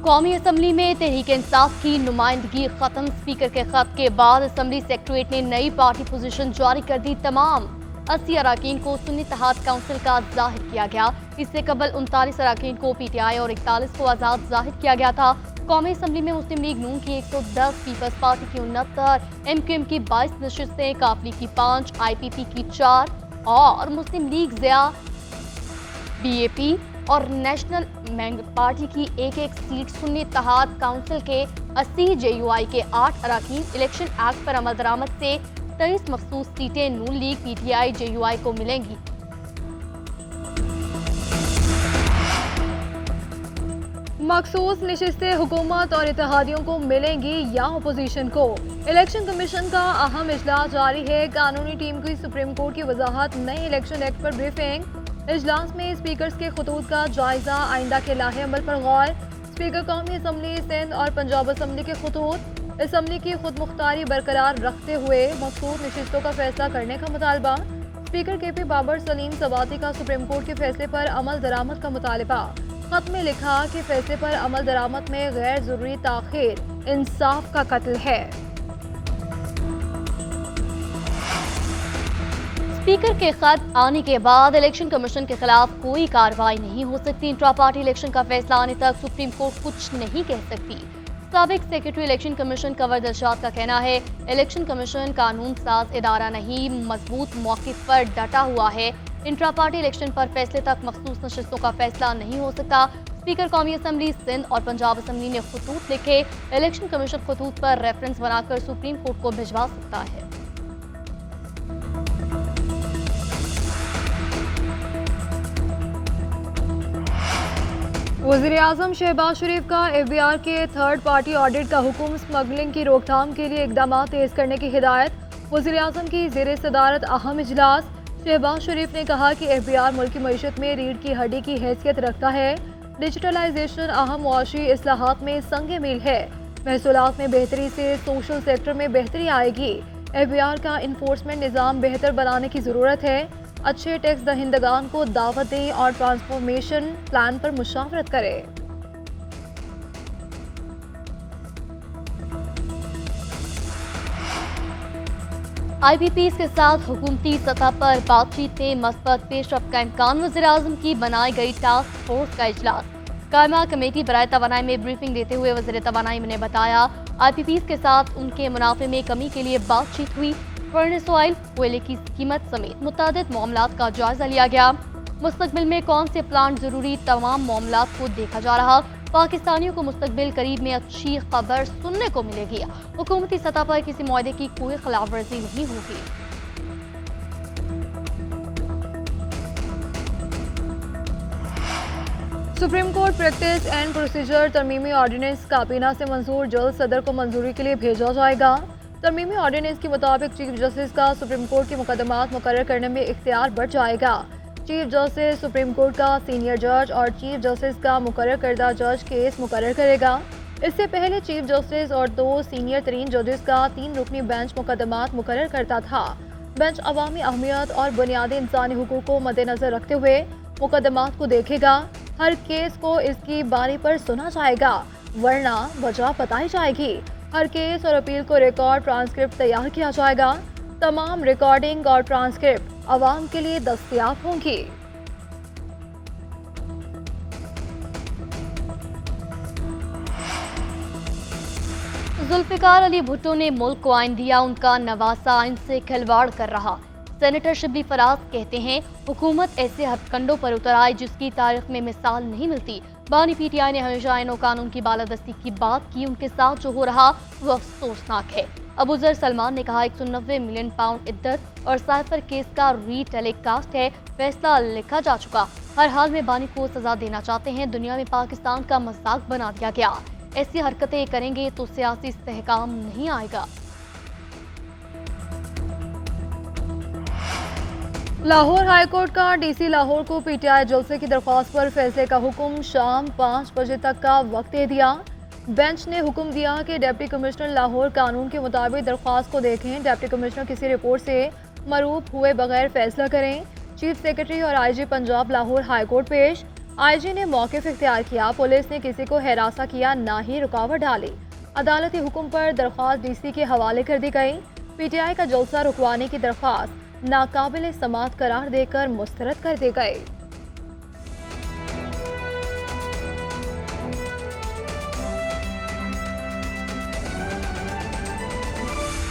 कौमी असम्बली में तहरीक इंसाफ की नुमाइंदगी खत्म। स्पीकर के खत के बाद असम्बली सेक्रेटरीट ने नई पार्टी पोजीशन जारी कर दी। तमाम 80 अराकीन को सुन्नी इत्तेहाद काउंसिल का जाहिर किया गया। इससे कबल 39 अराकीन को PTI और 41 को आज़ाद जाहिर किया गया था। कौमी असम्बली में मुस्लिम लीग नून की 110, पीपल्स पार्टी की 69, MQM की 22 नशिस्तें, काफ लीग की 5, IPP की 4 और मुस्लिम लीग ज़िया, BAP और नेशनल पार्टी की एक सीट सुन्नी इत्तेहाद काउंसिल के 80, JUI के 8 अराकीन, इलेक्शन एक्ट पर अमल दरामद से 23 मखसूस सीटें नून लीग, PTI, JUI को मिलेंगी। मखसूस नशिस्तें हुकूमत और इत्तेहादियों को मिलेंगी या अपोजिशन को। इलेक्शन कमीशन का अहम इजलास जारी है। कानूनी टीम की सुप्रीम कोर्ट की वजाहत, नए इलेक्शन एक्ट पर ब्रीफिंग। इजलास में स्पीकर्स के खतूत का जायजा, आइंदा के लाहे अमल पर गौर। स्पीकर कौमी असम्बली सिंध और पंजाब असम्बली के खतूत, असम्बली की खुद मुख्तारी बरकरार रखते हुए मखसूस नशिस्तों का फैसला करने का मुतालबा। स्पीकर KP बाबर सलीम सवाती का सुप्रीम कोर्ट के फैसले पर अमल दरामद का मुतालबा। खत में लिखा कि फैसले पर अमल दरामद में गैर जरूरी ताखीर इंसाफ का कत्ल है। स्पीकर के खत आने के बाद इलेक्शन कमीशन के खिलाफ कोई कार्रवाई नहीं हो सकती। इंट्रा पार्टी इलेक्शन का फैसला आने तक सुप्रीम कोर्ट कुछ नहीं कह सकती। साबिक secretary election commission Kanwar Dilshad का कहना है, इलेक्शन कमीशन कानून साज इदारा नहीं, मजबूत मौक़िफ़ पर डटा हुआ है। इंट्रा पार्टी इलेक्शन पर फैसले तक मखसूस नशिस्तों का फैसला नहीं हो सकता। स्पीकर कौमी असम्बली सिंध और पंजाब असम्बली ने खतूत लिखे, इलेक्शन कमीशन खतूत पर रेफरेंस बनाकर सुप्रीम कोर्ट को भिजवा सकता है। वज़ीर-ए-आज़म शहबाज शरीफ का FBR के थर्ड पार्टी ऑडिट का हुक्म, स्मगलिंग की रोकथाम के लिए इकदाम तेज करने की हिदायत। वज़ीर-ए-आज़म की ज़ेर सदारत अहम इजलास। शहबाज शरीफ ने कहा कि FBR मुल्क की मईशत में रीढ़ की हड्डी की हैसियत रखता है। डिजिटलाइजेशन अहम मुआशी इस्लाहात में संग मील है। महसूलात में बेहतरी से सोशल सेक्टर में बेहतरी आएगी। FBR का इन्फोर्समेंट निज़ाम बेहतर बनाने की ज़रूरत है। अच्छे टैक्स दहिंदगान को दावत दें और ट्रांसफॉर्मेशन प्लान पर मुशावरत करें। IPPs के साथ हुकूमती सतह पर बातचीत में मस्बत पेशरफ का इम्कान। वज़ीर-ए-आज़म की बनाई गई टास्क फोर्स का इजलास। कायमा कमेटी बराए तवानाई में ब्रीफिंग देते हुए वज़ीर तवानाई ने बताया, IPPs के साथ उनके मुनाफे में कमी के लिए बातचीत हुई। फर्नेस ऑयल, कोयले की कीमत समेत मुतादिद मामलात का जायजा लिया गया। मुस्तकबिल में कौन से प्लांट जरूरी, तमाम मामलात को देखा जा रहा। पाकिस्तानियों को मुस्तकबिल करीब में अच्छी खबर सुनने को मिलेगी। हुकूमती सतह पर किसी मुआहदे की कोई खिलाफवर्जी नहीं होगी। Supreme court practice and procedure तरमीमी ऑर्डिनेंस काबीना से मंजूर, जल्द सदर को मंजूरी के लिए भेजा जाएगा। तरमीमी ऑर्डिनेंस के मुताबिक चीफ जस्टिस का सुप्रीम कोर्ट के मुकदमात मुकर्रर करने में इख्तियार बढ़ जाएगा। चीफ जस्टिस सुप्रीम कोर्ट का सीनियर जज और चीफ जस्टिस का मुकर्रर करदा जज केस मुकर्रर करेगा। इससे पहले चीफ जस्टिस और 2 सीनियर तरीन जजेस का 3 रुकनी बेंच मुकदमात मुकर्रर करता था। बेंच अवामी अहमियत और बुनियादी इंसानी हुकूक को मद्देनजर रखते हुए मुकदमात को देखेगा। हर केस को इसकी बारी पर सुना जाएगा, वरना वजह बताई जाएगी। हर केस और अपील को रिकॉर्ड ट्रांसक्रिप्ट तैयार किया जाएगा। तमाम रिकॉर्डिंग और ट्रांसक्रिप्ट अवाम के लिए दस्तयाब होंगी। जुल्फिकार अली भुट्टो ने मुल्क को आइन दिया, उनका नवासा आइन से खिलवाड़ कर रहा। सेनेटर शिबली फराज कहते हैं, हुकूमत ऐसे हथकंडों पर उतर आई जिसकी तारीख में मिसाल नहीं मिलती। बानी PTI ने हमेशा आइन और कानून की बालादस्ती की बात की, उनके साथ जो हो रहा वो अफसोसनाक है। अबूजर सलमान ने कहा, 190 मिलियन पाउंड इद्दत और साइफर केस का रीटेलीकास्ट है, फैसला लिखा जा चुका। हर हाल में बानी को सजा देना चाहते हैं। दुनिया में पाकिस्तान का मजाक बना दिया गया। ऐसी हरकतें करेंगे तो सियासी इस्तेहकाम नहीं आएगा। लाहौर हाईकोर्ट का DC लाहौर को PTI जलसे की दरख्वास्त पर फैसले का हुक्म, शाम 5 बजे तक का वक्त दे दिया। बेंच ने हुक्म दिया कि डिप्टी कमिश्नर लाहौर कानून के मुताबिक दरख्वास्त को देखें। डिप्टी कमिश्नर किसी रिपोर्ट से मरूफ हुए बगैर फैसला करें। चीफ सेक्रेटरी और IG पंजाब लाहौर हाईकोर्ट पेश। आईजी ने मौक़िफ़ इख्तियार किया। पुलिस ने किसी को हिरासा किया, ना ही रुकावट डाली। अदालती हुक्म पर दरख्वास्त डीसी के हवाले कर दी गई। पीटीआई का जलसा रुकवाने की दरख्वास्त नाकाबिल समाअत करार देकर मुस्तरद कर दी गई।